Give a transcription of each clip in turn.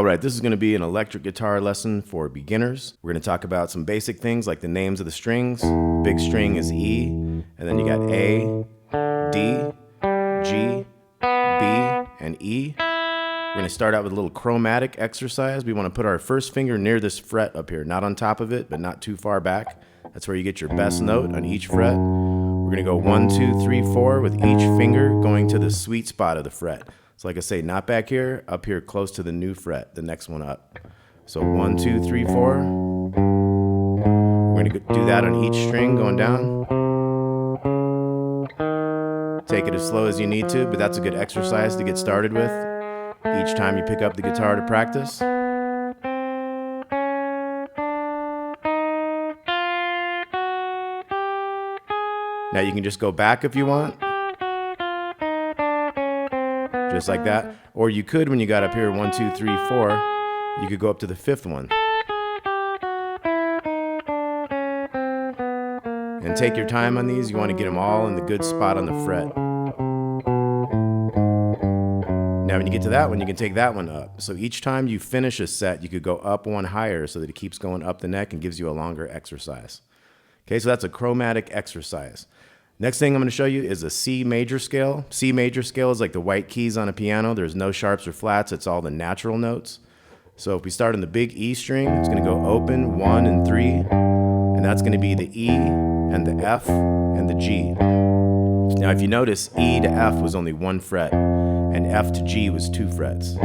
All right, this is going to be an electric guitar lesson for beginners. We're going to talk about some basic things like the names of the strings. Big string is E, and then you got A, D, G, B, and E. We're going to start out with a little chromatic exercise. We want to put our first finger near this fret up here, not on top of it, but not too far back. That's where you get your best note on each fret. We're going to go 1, 2, 3, 4 with each finger going to the sweet spot of the fret. So like I say, not back here, up here close to the new fret, the next one up. So 1, 2, 3, 4. We're going to do that on each string going down. Take it as slow as you need to, but that's a good exercise to get started with each time you pick up the guitar to practice. Now you can just go back if you want. Just like that. Or you could, when you got up here, 1, 2, 3, 4, you could go up to the fifth one. And take your time on these. You want to get them all in the good spot on the fret. Now when you get to that one, you can take that one up. So each time you finish a set, you could go up one higher so that it keeps going up the neck and gives you a longer exercise. Okay, so that's a chromatic exercise. Next thing I'm going to show you is a C major scale. C major scale is like the white keys on a piano. There's no sharps or flats. It's all the natural notes. So if we start on the big E string, it's going to go open 1 and 3, and that's going to be the E and the F and the G. Now if you notice, E to F was only 1 fret, and F to G was 2 frets.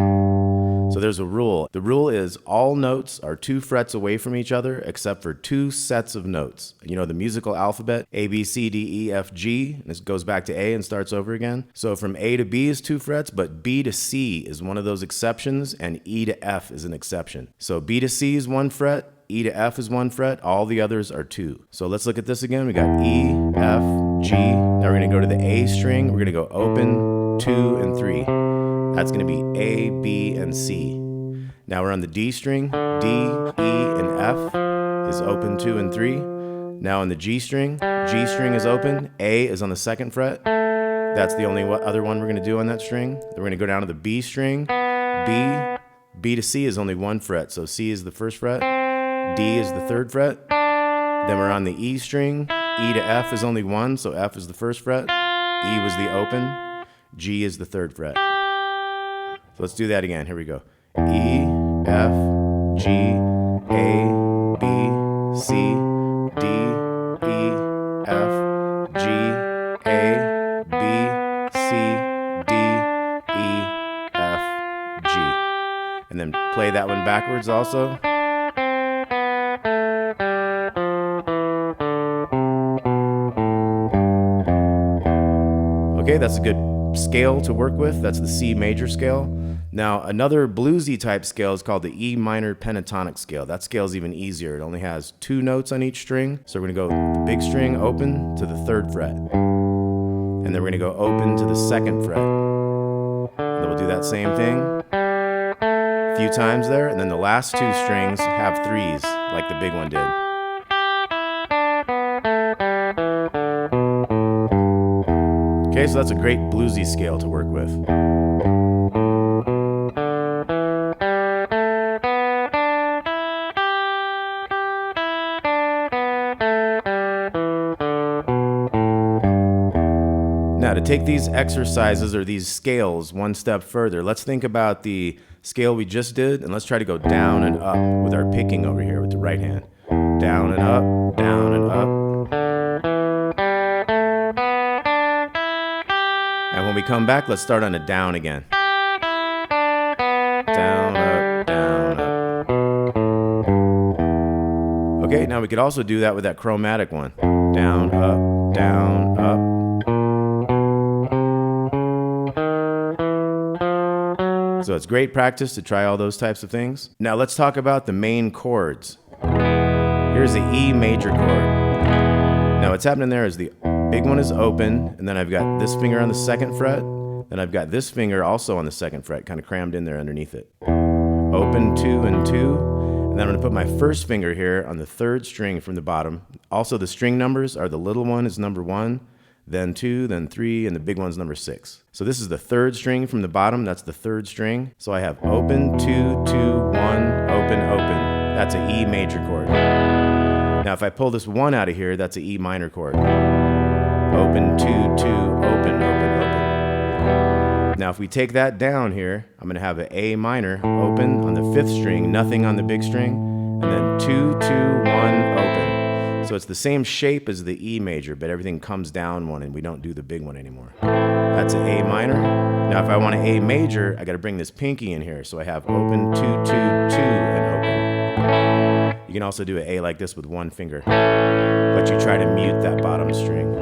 So there's a rule. The rule is all notes are 2 frets away from each other except for 2 sets of notes. You know the musical alphabet, A, B, C, D, E, F, G. And this goes back to A and starts over again. So from A to B is 2 frets, but B to C is one of those exceptions, and E to F is an exception. So B to C is 1 fret, E to F is 1 fret, all the others are 2. So let's look at this again. We got E, F, G. Now we're going to go to the A string. We're going to go open 2 and 3. That's going to be A, B, and C. Now we're on the D string. D, E, and F is open 2 and 3. Now on the G string is open. A is on the 2nd fret. That's the only other one we're going to do on that string. Then we're going to go down to the B string. B to C is only 1 fret, so C is the 1st fret. D is the 3rd fret. Then we're on the E string. E to F is only 1, so F is the 1st fret. E was the open. G is the 3rd fret. So let's do that again. Here we go. E, F, G, A, B, C, D, E, F, G, A, B, C, D, E, F, G. And then play that one backwards also. Okay, that's a good scale to work with. That's the C major scale. Now another bluesy type scale is called the E minor pentatonic scale. That scale is even easier. It only has 2 notes on each string. So we're going to go the big string open to the 3rd fret. And then we're going to go open to the 2nd fret. And then we'll do that same thing a few times there. And then the last 2 strings have 3s like the big one did. Okay, so that's a great bluesy scale to work with. Now to take these exercises or these scales one step further, let's think about the scale we just did, and let's try to go down and up with our picking over here with the right hand. Down and up, down and up. And when we come back, let's start on a down again. Down, up, down, up. Okay, now we could also do that with that chromatic one. Down, up, down, up. So it's great practice to try all those types of things. Now let's talk about the main chords. Here's the E major chord. Now what's happening there is the big one is open, and then I've got this finger on the 2nd fret, then I've got this finger also on the 2nd fret, kind of crammed in there underneath it. Open 2 and 2, and then I'm going to put my first finger here on the 3rd string from the bottom. Also the string numbers are the little one is number 1, then 2, then 3, and the big one's number 6. So this is the 3rd string from the bottom. That's the 3rd string. So I have open, 2, 2, 1, open, open. That's an E major chord. Now if I pull this 1 out of here, that's an E minor chord. Open, 2, 2, open, open, open. Now if we take that down here, I'm going to have an A minor, open on the 5th string, nothing on the big string, and then 2, 2, 1, open. So it's the same shape as the E major, but everything comes down one and we don't do the big one anymore. That's an A minor. Now if I want an A major, I got to bring this pinky in here. So I have open, 2, 2, 2, and open. You can also do an A like this with one finger, but you try to mute that bottom string.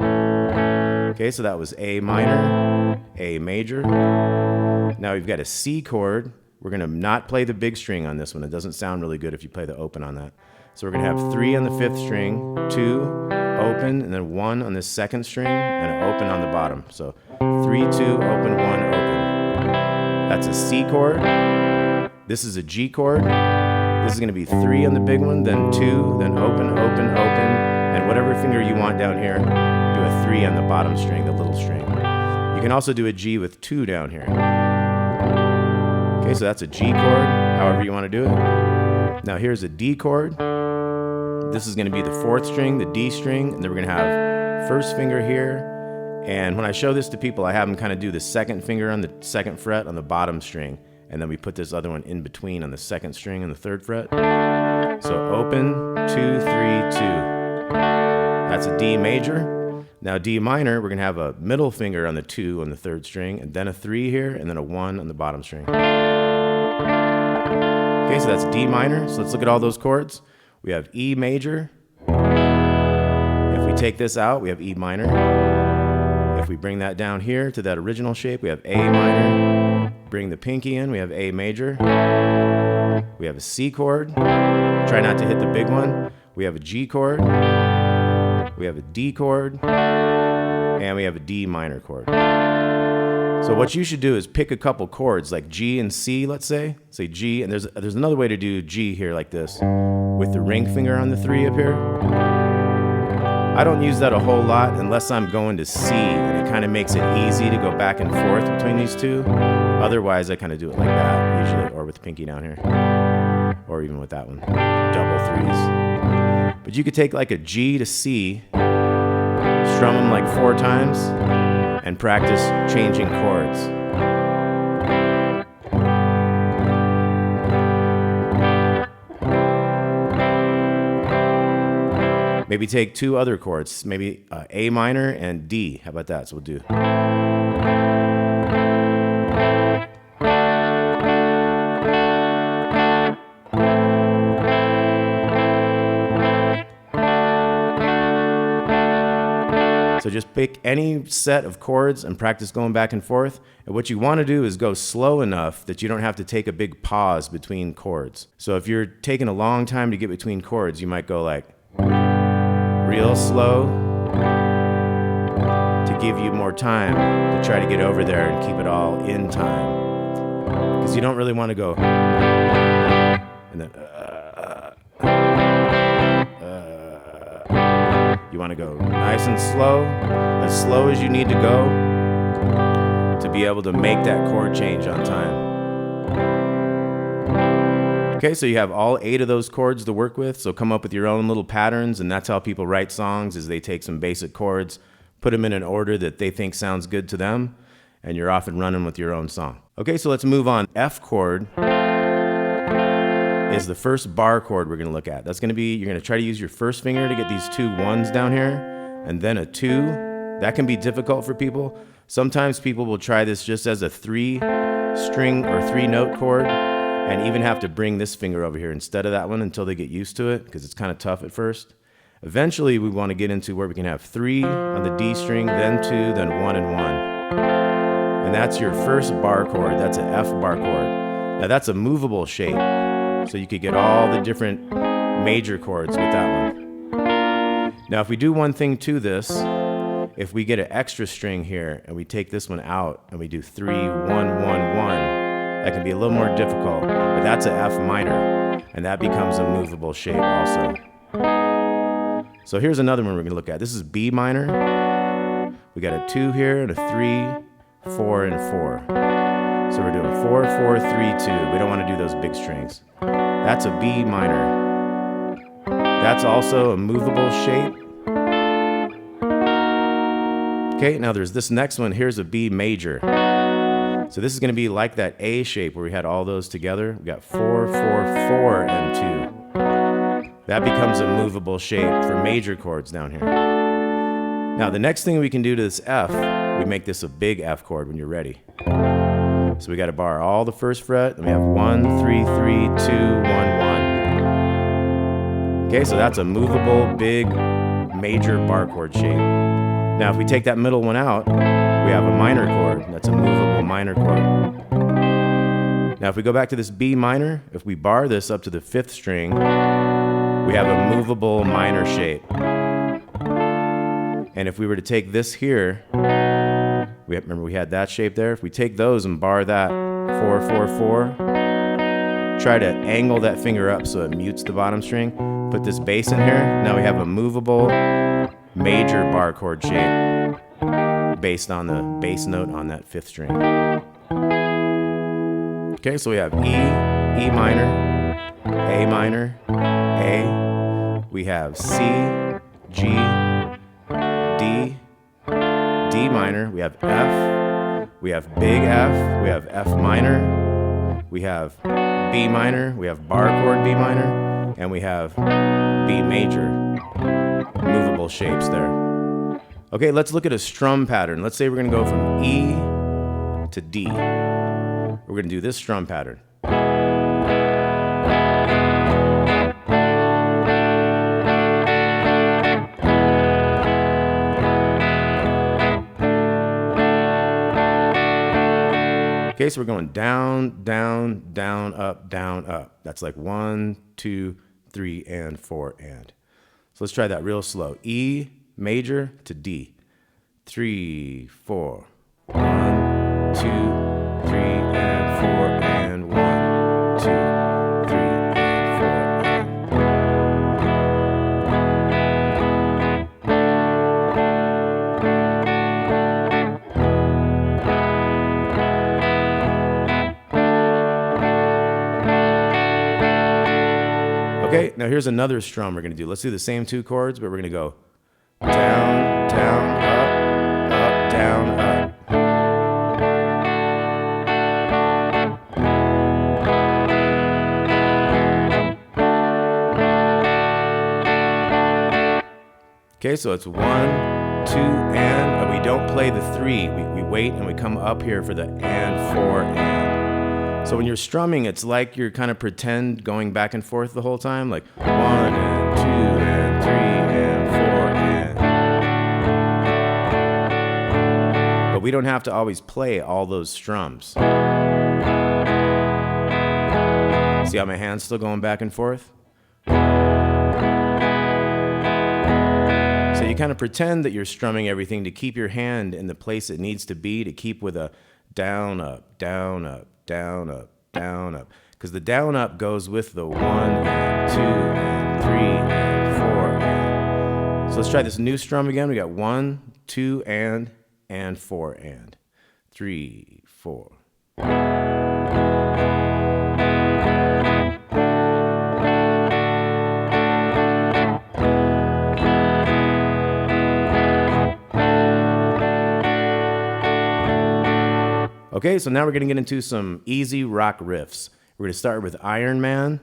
Okay, so that was A minor, A major. Now we've got a C chord. We're going to not play the big string on this one. It doesn't sound really good if you play the open on that. So we're going to have 3 on the 5th string, 2, open, and then 1 on the 2nd string, and an open on the bottom. So 3, 2, open, 1, open. That's a C chord. This is a G chord. This is going to be 3 on the big one, then 2, then open, open, open, and whatever finger you want down here, do a 3 on the bottom string, the little string. You can also do a G with 2 down here. Okay, so that's a G chord, however you want to do it. Now here's a D chord. This is going to be the 4th string, the D string, and then we're going to have 1st finger here. And when I show this to people, I have them kind of do the 2nd finger on the 2nd fret on the bottom string. And then we put this other one in between on the 2nd string and the 3rd fret. So open, 2, 3, 2. That's a D major. Now D minor, we're going to have a middle finger on the 2 on the 3rd string, and then a 3 here, and then a 1 on the bottom string. Okay, so that's D minor. So let's look at all those chords. We have E major. If we take this out, we have E minor. If we bring that down here to that original shape, we have A minor. Bring the pinky in, we have A major. We have a C chord. Try not to hit the big one. We have a G chord. We have a D chord. And we have a D minor chord. So what you should do is pick a couple chords like G and C, let's say. Say G, and there's another way to do G here like this, with the ring finger on the 3 up here. I don't use that a whole lot unless I'm going to C, and it kind of makes it easy to go back and forth between these two. Otherwise, I kind of do it like that, usually, or with the pinky down here. Or even with that one, double 3s. But you could take like a G to C, strum them like 4 times, and practice changing chords. Maybe take 2 other chords, maybe A minor and D. How about that? So we'll do. So just pick any set of chords and practice going back and forth. And what you want to do is go slow enough that you don't have to take a big pause between chords. So if you're taking a long time to get between chords, you might go like real slow to give you more time to try to get over there and keep it all in time. Because you don't really want to go and then you want to go nice and slow as you need to go to be able to make that chord change on time. Okay, so you have all 8 of those chords to work with, so come up with your own little patterns, and that's how people write songs, is they take some basic chords, put them in an order that they think sounds good to them, and you're off and running with your own song. Okay, so let's move on. F chord is the first bar chord we're going to look at. That's going to be, you're going to try to use your first finger to get these 2 1s down here, and then a 2. That can be difficult for people. Sometimes people will try this just as a 3-string or 3-note chord, and even have to bring this finger over here instead of that one until they get used to it, because it's kind of tough at first. Eventually, we want to get into where we can have 3 on the D string, then 2, then 1 and 1. And that's your first bar chord. That's an F bar chord. Now that's a movable shape, so you could get all the different major chords with that one. Now if we do one thing to this, if we get an extra string here and we take this one out and we do 3, 1, 1, 1, that can be a little more difficult, but that's an F minor, and that becomes a movable shape also. So here's another one we're going to look at. This is B minor. We got a 2 here and a 3, 4, and 4. So we're doing 4, 4, 3, 2. We don't want to do those big strings. That's a B minor. That's also a movable shape. Okay, now there's this next one. Here's a B major. So this is going to be like that A shape where we had all those together. We got 4, 4, 4, and 2. That becomes a movable shape for major chords down here. Now the next thing we can do to this F, we make this a big F chord when you're ready. So we got to bar all the first fret, then we have 1, 3, 3, 2, 1, 1. Okay, so that's a movable, big, major bar chord shape. Now if we take that middle one out, we have a minor chord. That's a movable minor chord. Now if we go back to this B minor, if we bar this up to the 5th string, we have a movable minor shape. And if we were to take this here, remember we had that shape there. If we take those and bar that 4, 4, 4, try to angle that finger up so it mutes the bottom string. Put this bass in here. Now we have a movable major bar chord shape based on the bass note on that 5th string. Okay, so we have E, E minor, A minor, A. We have C, G, D, D minor. We have F. We have big F. We have F minor. We have B minor. We have bar chord B minor. And we have B major. Movable shapes there. Okay, let's look at a strum pattern. Let's say we're going to go from E to D. We're going to do this strum pattern. Okay, so we're going down, down, down, up, down, up. That's like 1, 2, 3, and 4, and. So let's try that real slow. E major to D. 3, 4. 1, 2, 3, and 4, and 1, 2, 3, and 4, and. Okay, now here's another strum we're going to do. Let's do the same 2 chords, but we're going to go down, down, up, down, up. Okay, so it's 1, 2, and, but we don't play the 3. We wait and we come up here for the and, 4, and. So when you're strumming, it's like you're kind of pretend going back and forth the whole time, like 1 and 2 and 3 and 4 and. But we don't have to always play all those strums. See how my hand's still going back and forth? So you kind of pretend that you're strumming everything to keep your hand in the place it needs to be, to keep with a down, up, down, up, down, up, down, up. Because the down, up goes with the 1 and 2 and 3 and 4 and. So let's try this new strum again. We got 1, 2, and 4, and. 3, 4. Okay, so now we're going to get into some easy rock riffs. We're going to start with Iron Man.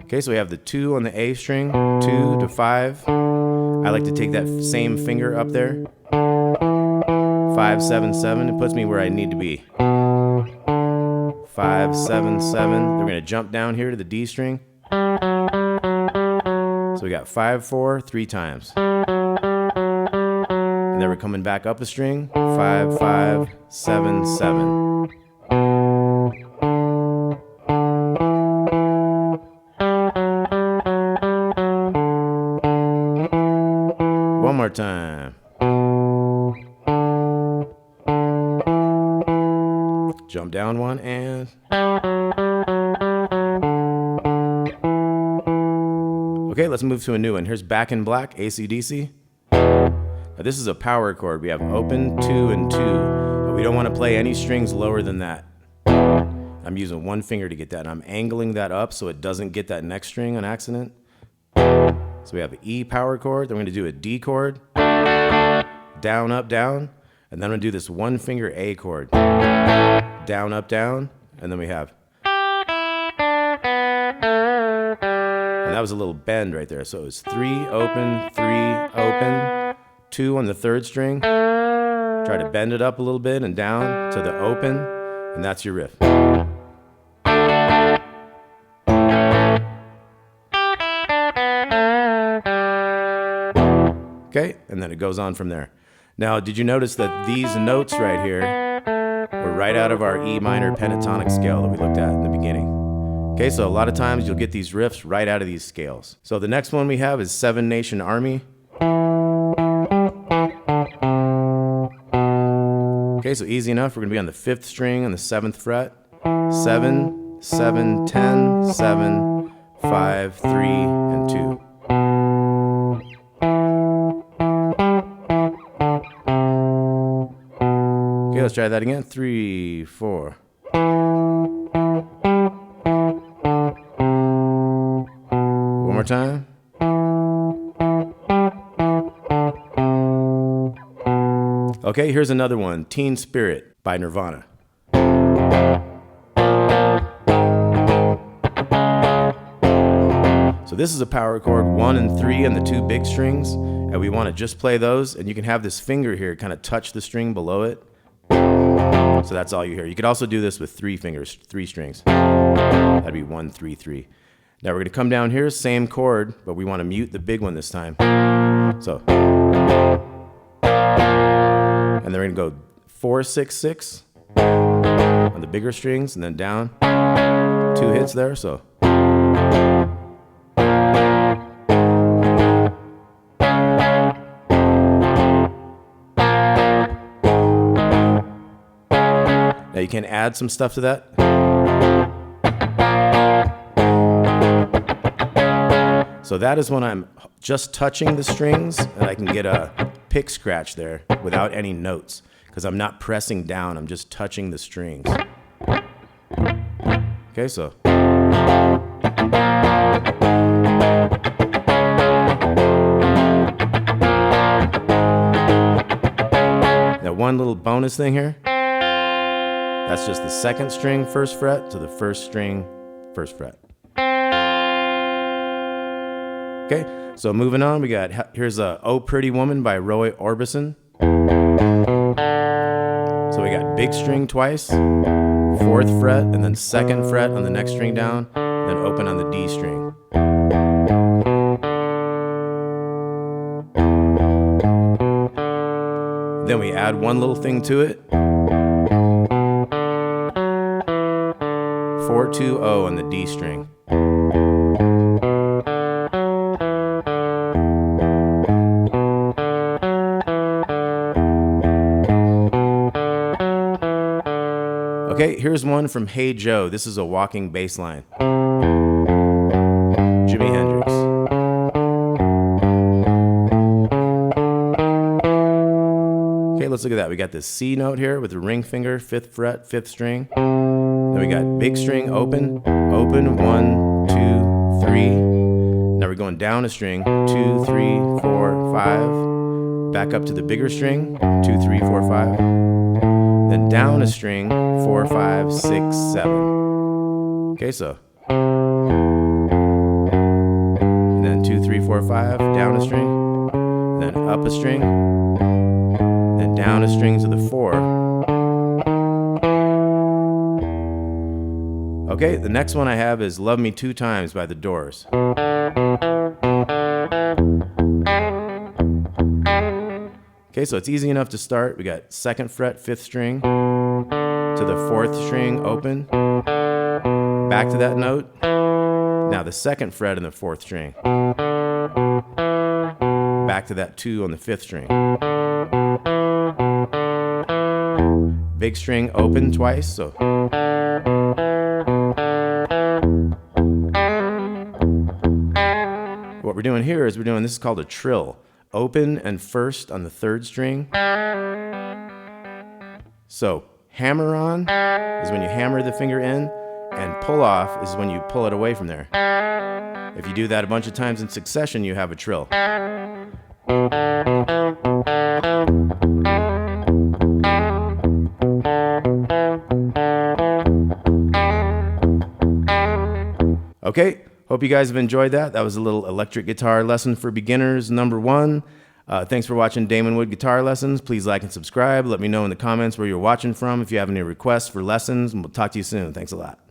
Okay, so we have the 2 on the A string, 2 to 5. I like to take that same finger up there. 5, 7, 7. It puts me where I need to be. 5, 7, 7. We're going to jump down here to the D string. So we got 5, 4, 3 times. And then we're coming back up a string. 5, 5, 7, 7. One more time. Jump down one and. Okay, let's move to a new one. Here's Back in Black, AC/DC. Now this is a power chord. We have open, 2, and 2, but we don't want to play any strings lower than that. I'm using one finger to get that. I'm angling that up so it doesn't get that next string on accident. So we have an E power chord, then we're going to do a D chord, down, up, down, and then I'm going to do this one finger A chord, down, up, down, and then we have, and that was a little bend right there. So it was 3, open, 3, open, 2 on the 3rd string, try to bend it up a little bit and down to the open, and that's your riff. Okay, and then it goes on from there. Now, did you notice that these notes right here were right out of our E minor pentatonic scale that we looked at in the beginning? Okay, so a lot of times you'll get these riffs right out of these scales. So the next one we have is 7 Nation Army. Okay, so easy enough. We're going to be on the 5th string on the 7th fret. 7, 7, 10, 7, 5, 3, and 2. Okay, let's try that again. 3, 4. One more time. Okay, here's another one. Teen Spirit by Nirvana. So this is a power chord, 1 and 3 on the 2 big strings, and we want to just play those, and you can have this finger here kind of touch the string below it. So that's all you hear. You could also do this with 3 fingers, 3 strings. That'd be 1, 3, 3. Now we're going to come down here, same chord, but we want to mute the big one this time. So, and then we're going to go 4, 6, 6 on the bigger strings, and then down. 2 hits there, so. Now you can add some stuff to that. So that is when I'm just touching the strings and I can get a pick scratch there without any notes because I'm not pressing down, I'm just touching the strings. Okay, so. Now one little bonus thing here. That's just the 2nd string, 1st fret to the 1st string, 1st fret. Okay, so moving on, we got, here's Oh Pretty Woman by Roy Orbison. So we got big string twice, 4th fret, and then 2nd fret on the next string down, then open on the D string. Then we add one little thing to it. 4, 2, O on the D string. Okay, here's one from Hey Joe. This is a walking bass line. Jimi Hendrix. Okay, let's look at that. We got this C note here with the ring finger, 5th fret, 5th string. Then we got big string open, open, 1, 2, 3. Now we're going down a string, 2, 3, 4, 5. Back up to the bigger string, 2, 3, 4, 5. Then down a string, 4, 5, 6, 7. Okay, so. And then 2, 3, 4, 5, down a string. Then up a string. Then down a string to the 4. Okay, the next one I have is Love Me 2 Times by The Doors. Okay, so it's easy enough to start. We got 2nd fret, 5th string to the 4th string open. Back to that note. Now the 2nd fret in the 4th string. Back to that 2 on the 5th string. Big string open twice, so. What we're doing here is this is called a trill. Open and first on the 3rd string. So hammer on is when you hammer the finger in, and pull off is when you pull it away from there. If you do that a bunch of times in succession, you have a trill. Okay, hope you guys have enjoyed that. That was a little electric guitar lesson for beginners, number 1. Thanks for watching Damon Wood Guitar Lessons. Please like and subscribe. Let me know in the comments where you're watching from if you have any requests for lessons, and we'll talk to you soon. Thanks a lot.